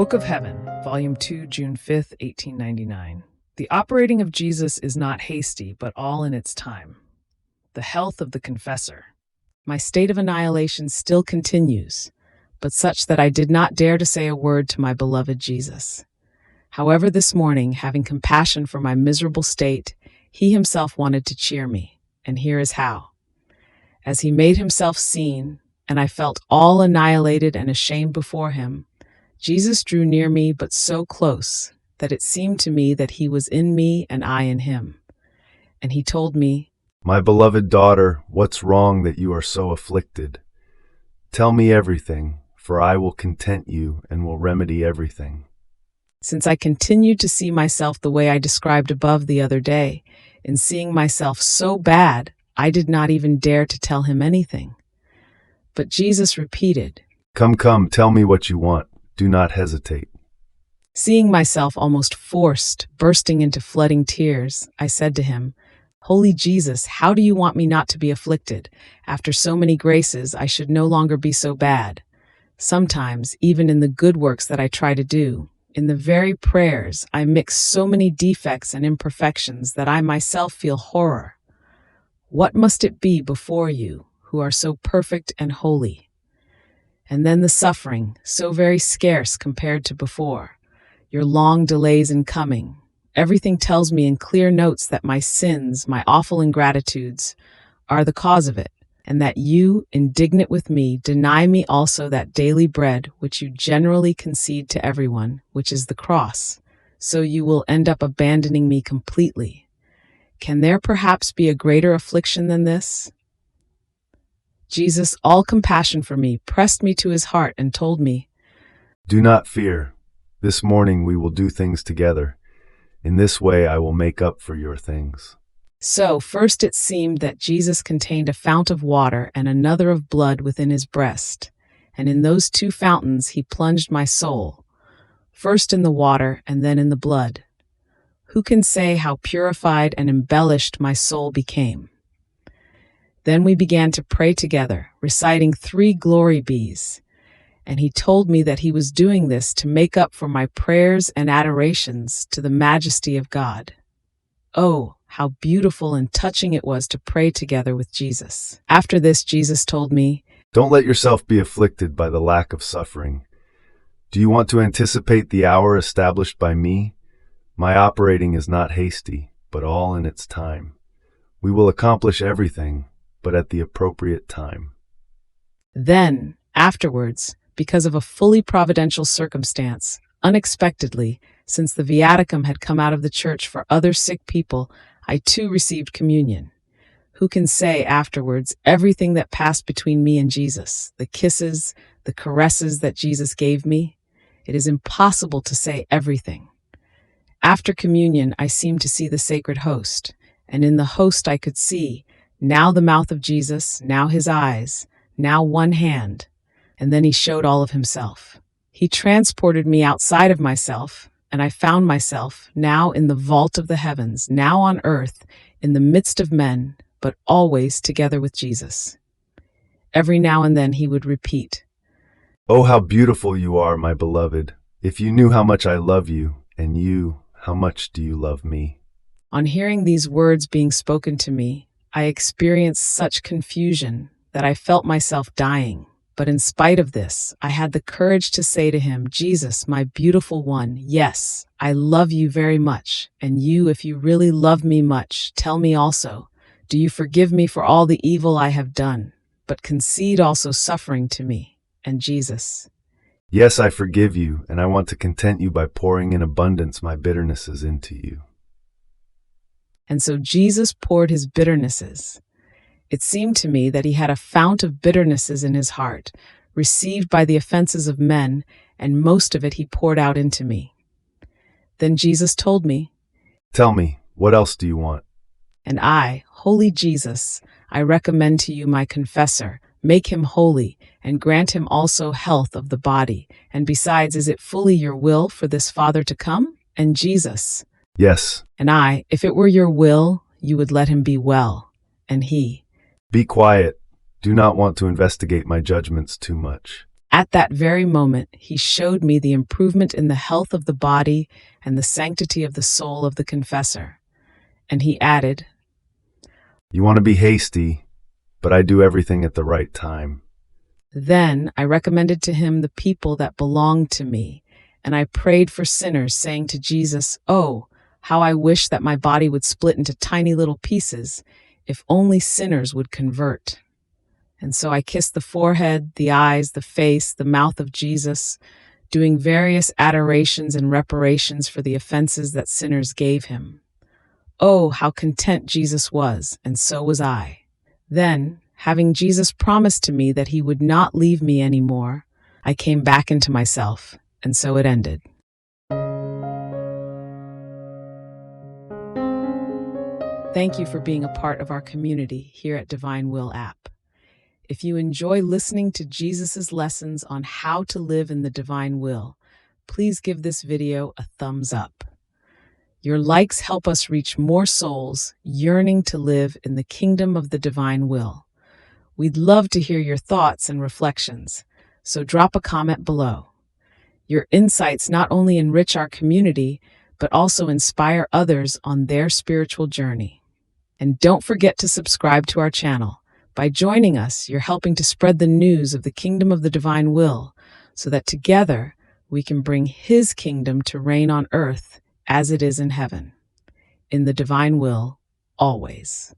Book of Heaven, Volume 2, June 5th, 1899. The operating of Jesus is not hasty, but all in its time. The health of the confessor. My state of annihilation still continues, but such that I did not dare to say a word to my beloved Jesus. However, this morning, having compassion for my miserable state, he himself wanted to cheer me, and here is how. As he made himself seen, and I felt all annihilated and ashamed before him, Jesus drew near me, but so close that it seemed to me that he was in me and I in him. And he told me, "My beloved daughter, what's wrong that you are so afflicted? Tell me everything, for I will content you and will remedy everything." Since I continued to see myself the way I described above the other day, in seeing myself so bad, I did not even dare to tell him anything. But Jesus repeated, Come, tell me what you want. Do not hesitate." Seeing myself almost forced, bursting into flooding tears, I said to him, Holy Jesus, how do you want me not to be afflicted? After so many graces, I should no longer be so bad. Sometimes, even in the good works that I try to do, in the very prayers, I mix so many defects and imperfections that I myself feel horror. What must it be before you, who are so perfect and holy? And then the suffering, so very scarce compared to before. Your long delays in coming. Everything tells me in clear notes that my sins, my awful ingratitudes, are the cause of it, and that you, indignant with me, deny me also that daily bread which you generally concede to everyone, which is the cross. So you will end up abandoning me completely. Can there perhaps be a greater affliction than this? Jesus, all compassion for me, pressed me to his heart and told me, Do not fear. This morning we will do things together. In this way I will make up for your things. So, first it seemed that Jesus contained a fount of water and another of blood within his breast, and in those two fountains he plunged my soul, first in the water and then in the blood. Who can say how purified and embellished my soul became? Then we began to pray together, reciting 3 glory bees, and he told me that he was doing this to make up for my prayers and adorations to the majesty of God. Oh, how beautiful and touching it was to pray together with Jesus. After this, Jesus told me, Don't let yourself be afflicted by the lack of suffering. Do you want to anticipate the hour established by me? My operating is not hasty, but all in its time. We will accomplish everything, but at the appropriate time. Then, afterwards, because of a fully providential circumstance, unexpectedly, since the viaticum had come out of the church for other sick people, I too received communion. Who can say afterwards everything that passed between me and Jesus, the kisses, the caresses that Jesus gave me? It is impossible to say everything. After communion, I seemed to see the sacred host, and in the host I could see, now the mouth of Jesus, now his eyes, now one hand, and then he showed all of himself. He transported me outside of myself, and I found myself now in the vault of the heavens, now on earth, in the midst of men, but always together with Jesus. Every now and then he would repeat, Oh, how beautiful you are, my beloved. If you knew how much I love you, and you, how much do you love me? On hearing these words being spoken to me, I experienced such confusion that I felt myself dying. But in spite of this, I had the courage to say to him, Jesus, my beautiful one, yes, I love you very much. And you, if you really love me much, tell me also, do you forgive me for all the evil I have done, but concede also suffering to me? And Jesus, Yes, I forgive you, and I want to content you by pouring in abundance my bitternesses into you. And so Jesus poured his bitternesses. It seemed to me that he had a fount of bitternesses in his heart, received by the offenses of men, and most of it he poured out into me. Then Jesus told me, Tell me, what else do you want? And I, Holy Jesus, I recommend to you my confessor, make him holy, and grant him also health of the body. And besides, is it fully your will for this Father to come? And Jesus, Yes. And I, if it were your will, you would let him be well. And he, Be quiet. Do not want to investigate my judgments too much. At that very moment, he showed me the improvement in the health of the body and the sanctity of the soul of the confessor. And he added, You want to be hasty, but I do everything at the right time. Then I recommended to him the people that belonged to me, and I prayed for sinners, saying to Jesus, Oh, how I wish that my body would split into tiny little pieces, if only sinners would convert. And so I kissed the forehead, the eyes, the face, the mouth of Jesus, doing various adorations and reparations for the offenses that sinners gave him. Oh, how content Jesus was, and so was I. Then, having Jesus promised to me that he would not leave me anymore, I came back into myself, and so it ended. Thank you for being a part of our community here at Divine Will app. If you enjoy listening to Jesus' lessons on how to live in the divine will, please give this video a thumbs up. Your likes help us reach more souls yearning to live in the kingdom of the divine will. We'd love to hear your thoughts and reflections, so drop a comment below. Your insights not only enrich our community, but also inspire others on their spiritual journey. And don't forget to subscribe to our channel. By joining us, you're helping to spread the news of the kingdom of the divine will, so that together we can bring his kingdom to reign on earth as it is in heaven. In the divine will, always.